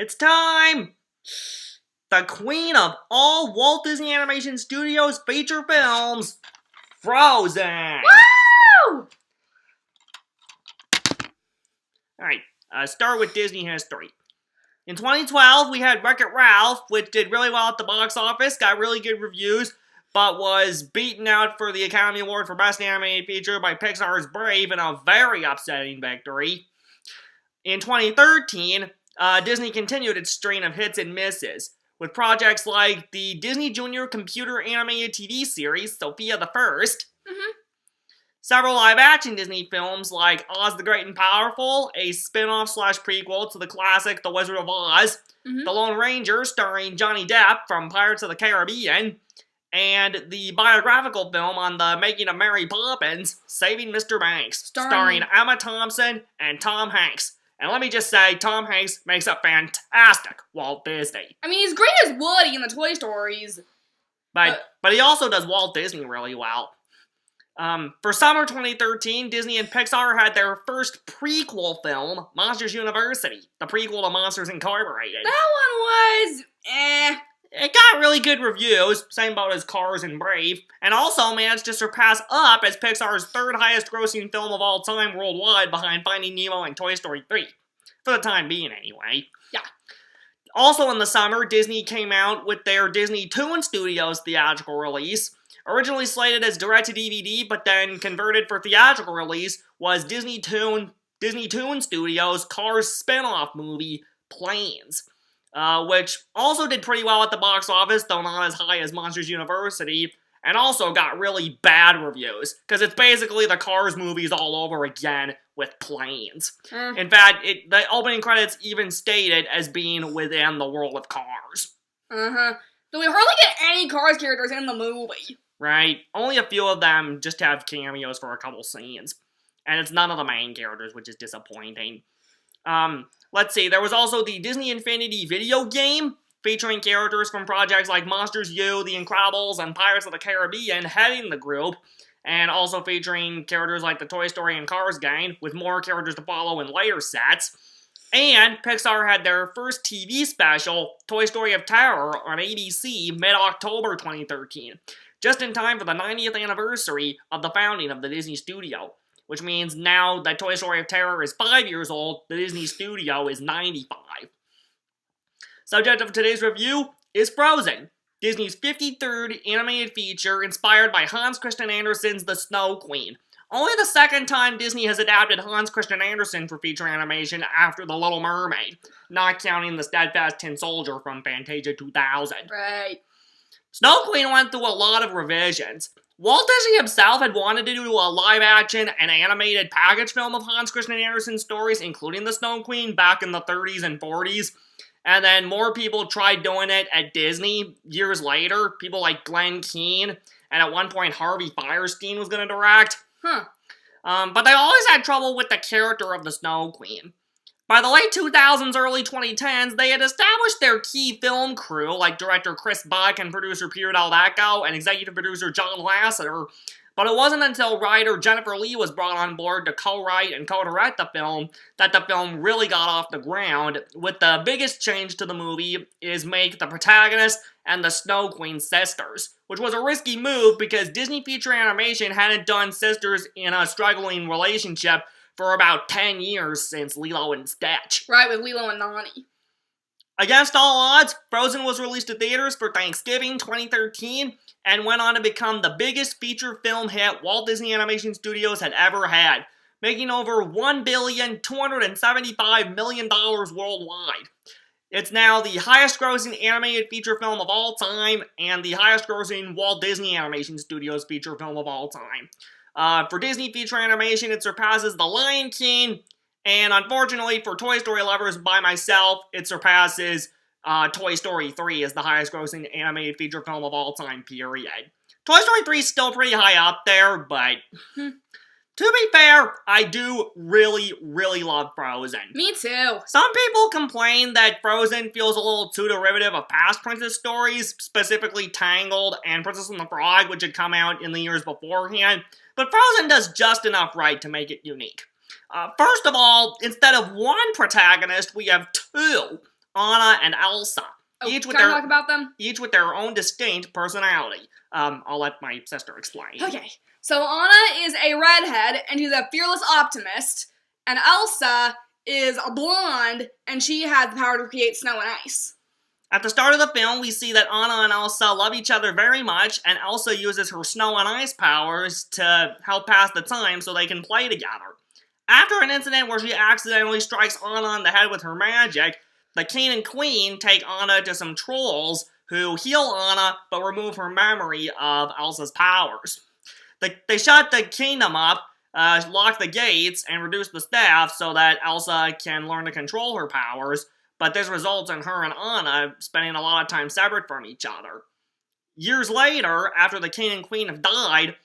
It's time! The queen of all Walt Disney Animation Studios feature films, Frozen! Woo! Alright, start with Disney history. In 2012, we had Wreck-It Ralph, which did really well at the box office, got really good reviews, but was beaten out for the Academy Award for Best Animated Feature by Pixar's Brave in a very upsetting victory. In 2013, Disney continued its string of hits and misses, with projects like the Disney Junior computer animated TV series, Sofia the First, several live-action Disney films like Oz the Great and Powerful, a spin-off / prequel to the classic The Wizard of Oz, The Lone Ranger starring Johnny Depp from Pirates of the Caribbean, and the biographical film on the making of Mary Poppins, Saving Mr. Banks, starring Emma Thompson and Tom Hanks. And let me just say, Tom Hanks makes a fantastic Walt Disney. I mean, he's great as Woody in the Toy Stories. But he also does Walt Disney really well. For summer 2013, Disney and Pixar had their first prequel film, Monsters University, the prequel to Monsters Incorporated. That one was, It got really good reviews, same boat as Cars and Brave, and also managed to surpass Up as Pixar's third highest grossing film of all time worldwide behind Finding Nemo and Toy Story 3. For the time being, anyway. Yeah. Also in the summer, Disney came out with their Disney Toon Studios theatrical release. Originally slated as direct-to-DVD, but then converted for theatrical release, was Disney Toon Studios' Cars spin-off movie, Planes. Which also did pretty well at the box office, though not as high as Monsters University, and also got really bad reviews, because it's basically the Cars movies all over again with planes. In fact, the opening credits even stated as being within the world of Cars. So we hardly get any Cars characters in the movie. Right? Only a few of them just have cameos for a couple scenes. And it's none of the main characters, which is disappointing. Let's see, there was also the Disney Infinity video game, featuring characters from projects like Monsters U, The Incredibles, and Pirates of the Caribbean heading the group, and also featuring characters like the Toy Story and Cars gang, with more characters to follow in later sets. And Pixar had their first TV special, Toy Story of Terror, on ABC mid-October 2013, just in time for the 90th anniversary of the founding of the Disney Studio. Which means now that Toy Story of Terror is 5 years old, the Disney Studio is 95. Subject of today's review is Frozen, Disney's 53rd animated feature inspired by Hans Christian Andersen's The Snow Queen. Only the second time Disney has adapted Hans Christian Andersen for feature animation after The Little Mermaid, not counting the Steadfast Tin Soldier from Fantasia 2000. Right. Snow Queen went through a lot of revisions. Walt Disney himself had wanted to do a live-action and animated package film of Hans Christian Andersen's stories, including The Snow Queen, back in the 30s and 40s. And then more people tried doing it at Disney years later. People like Glenn Keane, and at one point Harvey Fierstein was going to direct. But they always had trouble with the character of the Snow Queen. By the late 2000s, early 2010s, they had established their key film crew, like director Chris Buck and producer Peter Del Vecchio and executive producer John Lasseter, but it wasn't until writer Jennifer Lee was brought on board to co-write and co-direct the film that the film really got off the ground, with the biggest change to the movie is make the protagonist and the Snow Queen sisters, which was a risky move because Disney feature animation hadn't done sisters in a struggling relationship for about 10 years since Lilo and Stitch. Right, with Lilo and Nani. Against all odds, Frozen was released to theaters for Thanksgiving 2013 and went on to become the biggest feature film hit Walt Disney Animation Studios had ever had, making over $1,275 million worldwide. It's now the highest grossing animated feature film of all time and the highest grossing Walt Disney Animation Studios feature film of all time. For Disney feature animation, it surpasses The Lion King, and unfortunately for Toy Story lovers by myself, it surpasses Toy Story 3 as the highest grossing animated feature film of all time, period. Toy Story 3 is still pretty high up there, but to be fair, I do really, really love Frozen. Me too. Some people complain that Frozen feels a little too derivative of past princess stories, specifically Tangled and Princess and the Frog, which had come out in the years beforehand, but Frozen does just enough right to make it unique. First of all, instead of one protagonist, we have two, Anna and Elsa. Oh, Each with can I their talk about them? each with their own distinct personality. I'll let my sister explain. Okay, so Anna is a redhead, and she's a fearless optimist, and Elsa is a blonde, and she has the power to create snow and ice. At the start of the film, we see that Anna and Elsa love each other very much, and Elsa uses her snow and ice powers to help pass the time so they can play together. After an incident where she accidentally strikes Anna on the head with her magic, the king and queen take Anna to some trolls who heal Anna but remove her memory of Elsa's powers. They shut the kingdom up, lock the gates, and reduce the staff so that Elsa can learn to control her powers, but this results in her and Anna spending a lot of time separate from each other. Years later, after the king and queen have died,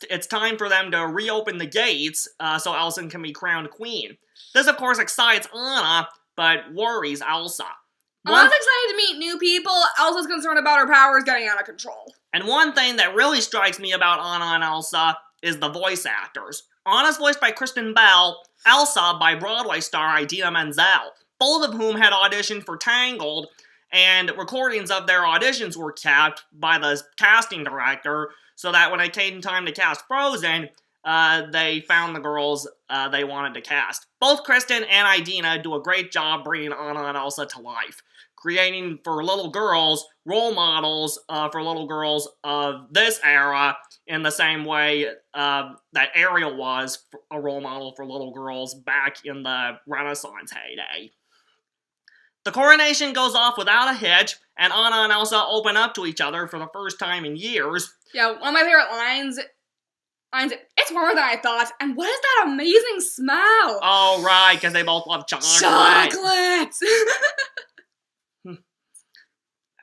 it's time for them to reopen the gates so Elsa can be crowned queen. This, of course, excites Anna, but worries Elsa. Anna's excited to meet new people. Elsa's concerned about her powers getting out of control. And one thing that really strikes me about Anna and Elsa is the voice actors. Anna's voiced by Kristen Bell, Elsa by Broadway star Idina Menzel, both of whom had auditioned for Tangled, and recordings of their auditions were kept by the casting director so that when it came time to cast Frozen, they found the girls they wanted to cast. Both Kristen and Idina do a great job bringing Anna and Elsa to life, creating for little girls role models for little girls of this era in the same way that Ariel was a role model for little girls back in the Renaissance heyday. The coronation goes off without a hitch, and Anna and Elsa open up to each other for the first time in years. Yeah, one of my favorite lines, it's warmer than I thought, and what is that amazing smell? Oh, right, because they both love chocolate. Chocolate!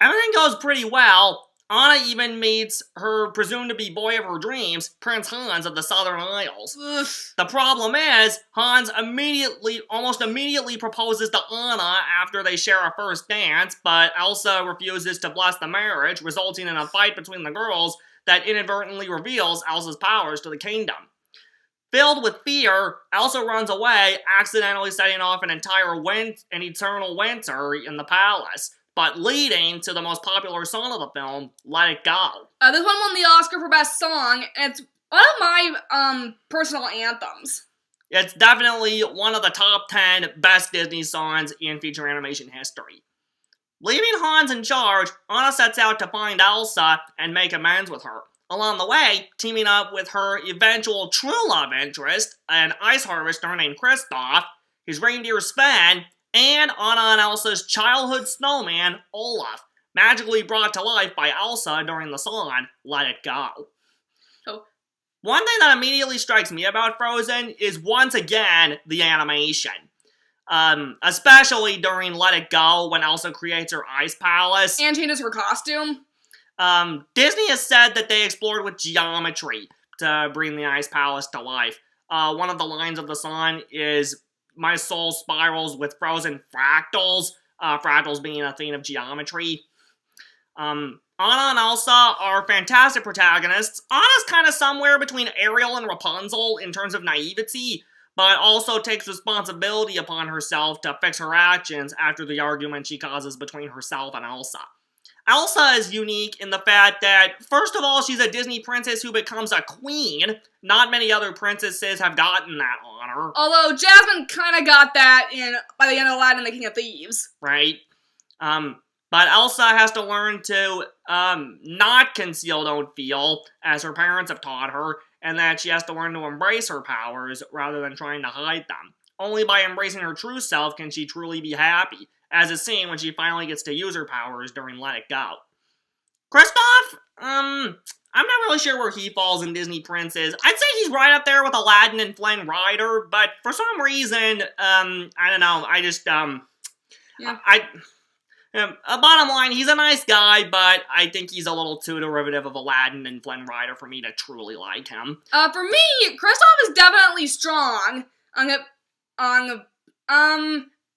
Everything goes pretty well. Anna even meets her presumed-to-be boy of her dreams, Prince Hans of the Southern Isles. Ugh. The problem is, Hans almost immediately proposes to Anna after they share a first dance, but Elsa refuses to bless the marriage, resulting in a fight between the girls that inadvertently reveals Elsa's powers to the kingdom. Filled with fear, Elsa runs away, accidentally setting off an eternal winter in the palace, but leading to the most popular song of the film, Let It Go. This one won the Oscar for Best Song, and it's one of my personal anthems. It's definitely one of the top 10 best Disney songs in feature animation history. Leaving Hans in charge, Anna sets out to find Elsa and make amends with her. Along the way, teaming up with her eventual true love interest, an ice harvester named Kristoff, his reindeer Sven, and Anna and Elsa's childhood snowman, Olaf, magically brought to life by Elsa during the song, Let It Go. Oh. One thing that immediately strikes me about Frozen is, once again, the animation. Especially during Let It Go, when Elsa creates her ice palace. And changes her costume. Disney has said that they explored with geometry to bring the ice palace to life. One of the lines of the song is, "My soul spirals with frozen fractals," fractals being a theme of geometry. Anna and Elsa are fantastic protagonists. Anna's kind of somewhere between Ariel and Rapunzel in terms of naivety, but also takes responsibility upon herself to fix her actions after the argument she causes between herself and Elsa. Elsa is unique in the fact that, first of all, she's a Disney princess who becomes a queen. Not many other princesses have gotten that honor. Although Jasmine kind of got that by the end of Aladdin and the King of Thieves. Right? But Elsa has to learn to not conceal, don't feel, as her parents have taught her, and that she has to learn to embrace her powers rather than trying to hide them. Only by embracing her true self can she truly be happy, as is seen when she finally gets to use her powers during Let It Go. Kristoff? I'm not really sure where he falls in Disney princes. I'd say he's right up there with Aladdin and Flynn Rider, but for some reason, I don't know, I just, bottom line, he's a nice guy, but I think he's a little too derivative of Aladdin and Flynn Rider for me to truly like him. For me, Kristoff is definitely strong.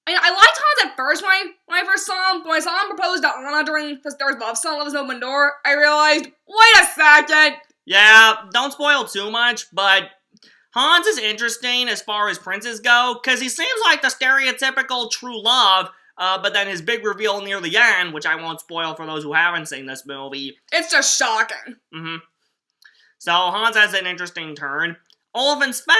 I liked Hans at first when I first saw him, but when I saw him propose to Anna during the Stars Love Song, Love is an Open Door, I realized, wait a second! Yeah, don't spoil too much, but Hans is interesting as far as princes go, because he seems like the stereotypical true love but then his big reveal near the end, which I won't spoil for those who haven't seen this movie. It's just shocking. So Hans has an interesting turn. Olaf and Sven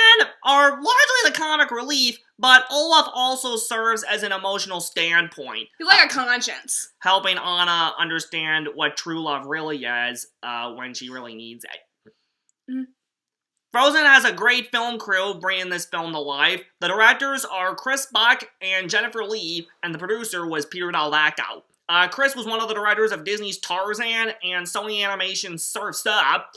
are largely the comic relief, but Olaf also serves as an emotional standpoint. He's like a conscience. Helping Anna understand what true love really is when she really needs it. Frozen has a great film crew bringing this film to life. The directors are Chris Buck and Jennifer Lee, and the producer was Peter Delvecchio. Chris was one of the directors of Disney's Tarzan and Sony Animation's Surf's Up.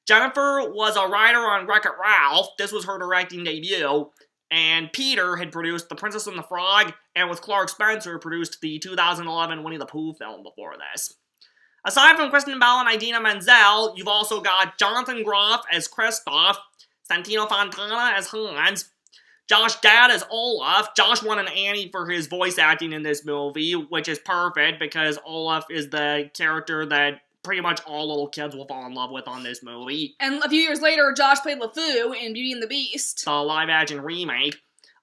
Jennifer was a writer on Wreck-It Ralph. This was her directing debut. And Peter had produced The Princess and the Frog, and with Clark Spencer produced the 2011 Winnie the Pooh film before this. Aside from Kristen Bell and Idina Menzel, you've also got Jonathan Groff as Kristoff, Santino Fontana as Hans, Josh Gad as Olaf. Josh won an Annie for his voice acting in this movie, which is perfect because Olaf is the character that pretty much all little kids will fall in love with on this movie. And a few years later, Josh played LeFou in Beauty and the Beast. The live-action remake.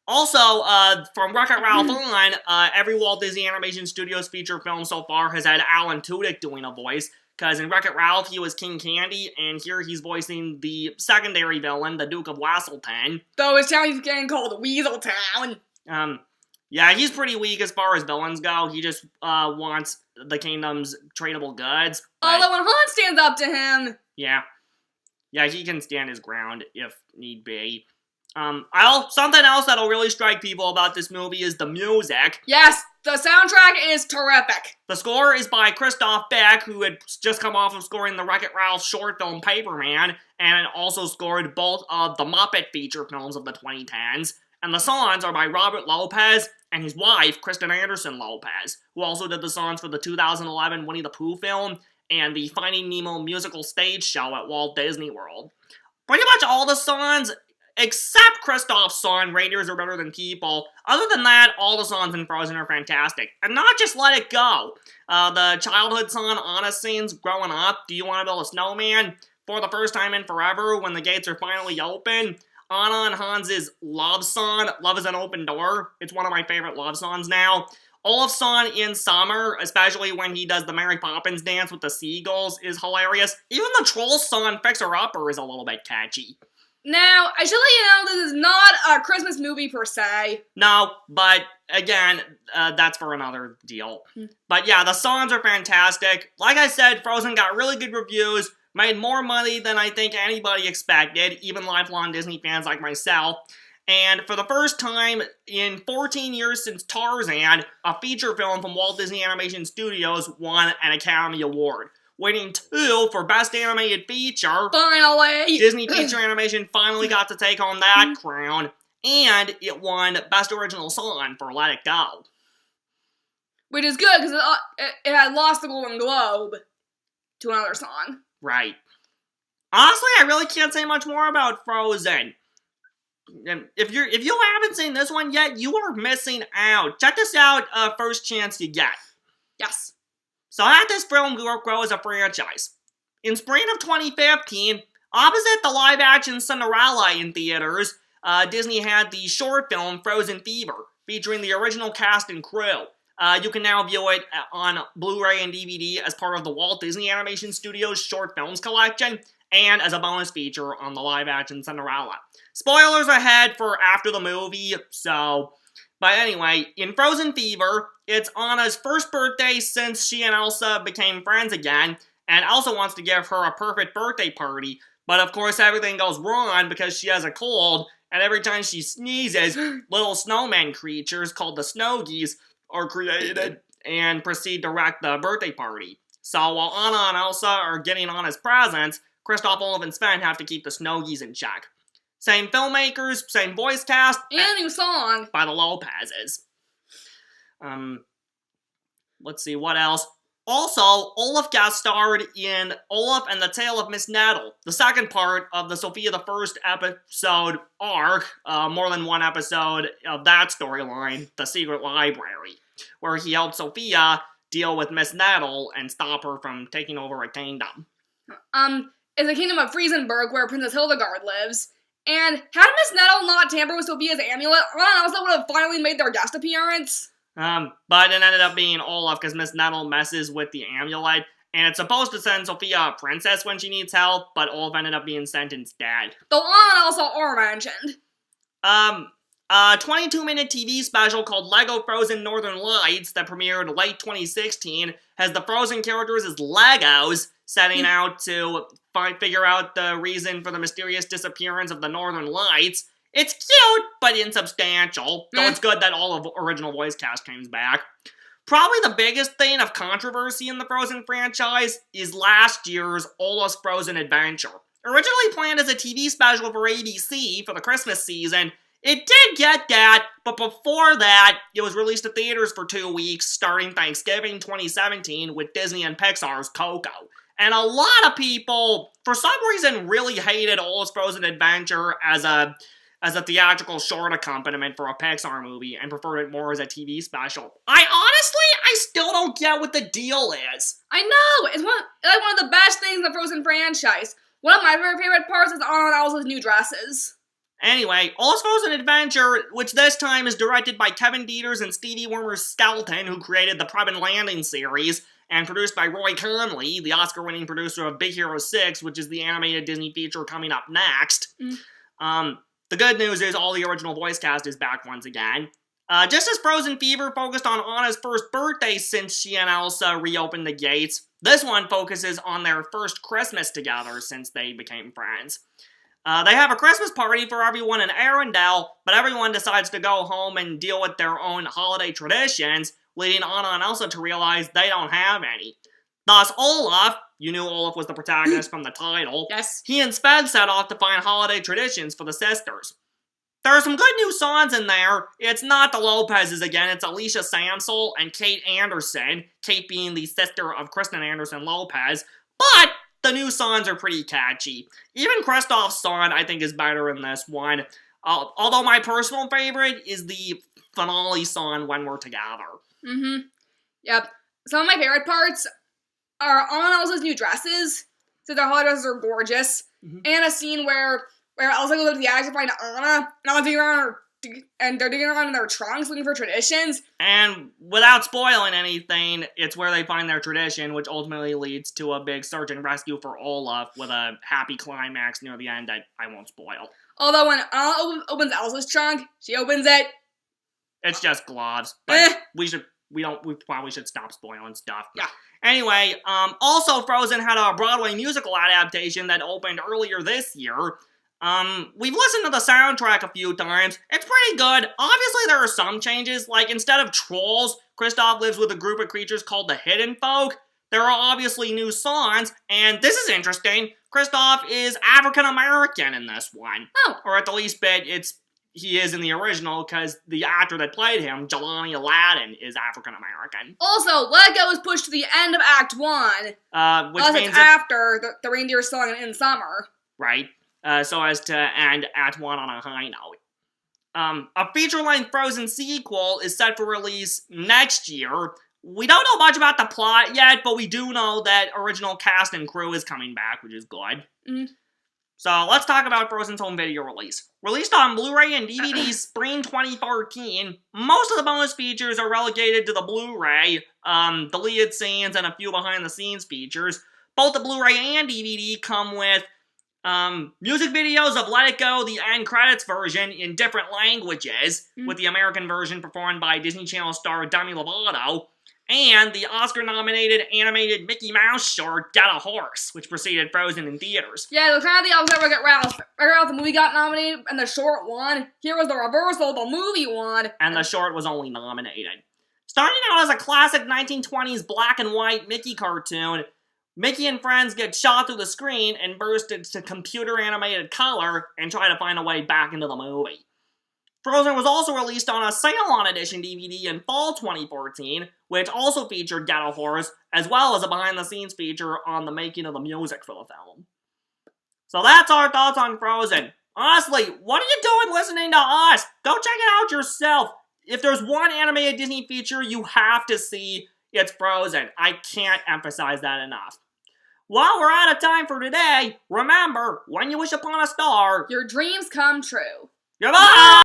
Also, from Wreck-It Ralph on, every Walt Disney Animation Studios feature film so far has had Alan Tudyk doing a voice, because in Wreck-It Ralph he was King Candy, and here he's voicing the secondary villain, the Duke of Weselton. Though his town is getting called Weasel Town. Yeah, he's pretty weak as far as villains go. He just wants the kingdom's tradable goods. Although when Han stands up to him... Yeah, he can stand his ground if need be. Something else that'll really strike people about this movie is the music. Yes, the soundtrack is terrific. The score is by Christoph Beck, who had just come off of scoring the Wreck-It Ralph short film Paperman, and also scored both of the Muppet feature films of the 2010s. And the songs are by Robert Lopez and his wife, Kristen Anderson Lopez, who also did the songs for the 2011 Winnie the Pooh film and the Finding Nemo musical stage show at Walt Disney World. Pretty much all the songs, except Kristoff's song, Reindeers Are Better Than People. Other than that, all the songs in Frozen are fantastic. And not just Let It Go. The childhood song Anna sings growing up, Do You Want to Build a Snowman? For the first time in forever, when the gates are finally open. Anna and Hans' love song, Love is an Open Door. It's one of my favorite love songs now. Olaf's song In Summer, especially when he does the Mary Poppins dance with the seagulls, is hilarious. Even the troll song, Fixer Upper, is a little bit catchy. Now, I should let you know this is not a Christmas movie per se. No, but again, that's for another deal. But yeah, the songs are fantastic. Like I said, Frozen got really good reviews, made more money than I think anybody expected, even lifelong Disney fans like myself. And for the first time in 14 years since Tarzan, a feature film from Walt Disney Animation Studios won an Academy Award. Winning 2 for Best Animated Feature. Finally! Disney Feature Animation finally got to take home that crown. And it won Best Original Song for Let It Go. Which is good, because it had lost the Golden Globe to another song. Right. Honestly, I really can't say much more about Frozen. If you haven't seen this one yet, you are missing out. Check this out first chance you get. Yes. So how did this film grow as a franchise? In spring of 2015, opposite the live-action Cinderella in theaters, Disney had the short film Frozen Fever, featuring the original cast and crew. You can now view it on Blu-ray and DVD as part of the Walt Disney Animation Studios Short Films Collection, and as a bonus feature on the live-action Cinderella. Spoilers ahead for after the movie, so... But anyway, in Frozen Fever, it's Anna's first birthday since she and Elsa became friends again, and Elsa wants to give her a perfect birthday party, but of course everything goes wrong because she has a cold, and every time she sneezes, little snowman creatures called the Snowgies are created and proceed to wreck the birthday party. So while Anna and Elsa are getting Anna's presents, Kristoff, Olaf, and Sven have to keep the Snowgies in check. Same filmmakers, same voice cast. And new song. By the Lopezes. Let's see, what else? Also, Olaf guest starred in Olaf and the Tale of Miss Nettle, the second part of the Sophia the First episode arc, more than one episode of that storyline, The Secret Library, where he helped Sophia deal with Miss Nettle and stop her from taking over a kingdom. It's the kingdom of Friesenberg, where Princess Hildegard lives. And had Miss Nettle not tampered with Sophia's amulet, Anna and Elsa would have finally made their guest appearance. But it ended up being Olaf because Miss Nettle messes with the amulet, and it's supposed to send Sophia a princess when she needs help, but Olaf ended up being sent instead. The one also are mentioned. A 22-minute TV special called Lego Frozen Northern Lights that premiered late 2016 has the Frozen characters as Legos, setting out to figure out the reason for the mysterious disappearance of the Northern Lights. It's cute, but insubstantial, though it's good that all of the original voice cast comes back. Probably the biggest thing of controversy in the Frozen franchise is last year's Olaf's Frozen Adventure. Originally planned as a TV special for ABC for the Christmas season, it did get that, but before that, it was released to theaters for 2 weeks starting Thanksgiving 2017 with Disney and Pixar's Coco. And a lot of people, for some reason, really hated Olaf's Frozen Adventure as a theatrical short accompaniment for a Pixar movie and preferred it more as a TV special. I still don't get what the deal is. I know! It's one of the best things in the Frozen franchise. One of my favorite parts is Anna and Elsa's new dresses. Anyway, Olaf's Frozen Adventure, which this time is directed by Kevin Dieters and Stevie Wonder Skelton, who created the Preben Landing series, and produced by Roy Conley, the Oscar-winning producer of Big Hero 6, which is the animated Disney feature coming up next. The good news is all the original voice cast is back once again. Just as Frozen Fever focused on Anna's first birthday since she and Elsa reopened the gates, this one focuses on their first Christmas together since they became friends. They have a Christmas party for everyone in Arendelle, but everyone decides to go home and deal with their own holiday traditions, leading Anna and Elsa to realize they don't have any. Thus, Olaf, you knew Olaf was the protagonist from the title, Yes. he instead set off to find holiday traditions for the sisters. There are some good new songs in there. It's not the Lopez's again, it's Alicia Sansel and Kate Anderson, Kate being the sister of Kristen Anderson Lopez, but the new songs are pretty catchy. Even Kristoff's song, I think, is better in this one. Although my personal favorite is the finale song, When We're Together. Yep. Some of my favorite parts are Anna and Elsa's new dresses. So their holiday dresses are gorgeous. And a scene where Elsa goes up to the attic to find Anna, and Anna's digging around and they're digging around in their trunks looking for traditions. And without spoiling anything, it's where they find their tradition, which ultimately leads to a big search and rescue for Olaf with a happy climax near the end that I won't spoil. Although when Anna opens Elsa's trunk, she opens it. It's just gloves, but we probably should stop spoiling stuff. Yeah. Anyway, also Frozen had a Broadway musical adaptation that opened earlier this year. We've listened to the soundtrack a few times. It's pretty good. Obviously, there are some changes. Like, instead of trolls, Kristoff lives with a group of creatures called the Hidden Folk. There are obviously new songs, and this is interesting. Kristoff is African-American in this one. Oh. Or at the least bit, he is in the original, because the actor that played him, Jelani Aladdin, is African-American. Also, Lego is pushed to the end of Act 1. Which means it's after the reindeer song in summer. Right. So as to end Act 1 on a high note. A feature-length Frozen sequel is set for release next year. We don't know much about the plot yet, but we do know that original cast and crew is coming back, which is good. So let's talk about Frozen's home video release. Released on Blu-ray and DVD spring 2013, most of the bonus features are relegated to the Blu-ray, deleted scenes, and a few behind-the-scenes features. Both the Blu-ray and DVD come with music videos of Let It Go, the end credits version, in different languages, with the American version performed by Disney Channel star Demi Lovato, and the Oscar-nominated animated Mickey Mouse short, Get a Horse, which preceded Frozen in theaters. Yeah, it was kind of the opposite where Ralph the movie got nominated and the short won. Here was the reversal, the movie won. And the short was only nominated. Starting out as a classic 1920s black and white Mickey cartoon, Mickey and friends get shot through the screen and burst into computer-animated color and try to find a way back into the movie. Frozen was also released on a Sail-On Edition DVD in fall 2014, which also featured Get a Horse, as well as a behind-the-scenes feature on the making of the music for the film. So that's our thoughts on Frozen. Honestly, what are you doing listening to us? Go check it out yourself. If there's one animated Disney feature you have to see, it's Frozen. I can't emphasize that enough. While we're out of time for today, remember, when you wish upon a star, Your dreams come true. goodbye!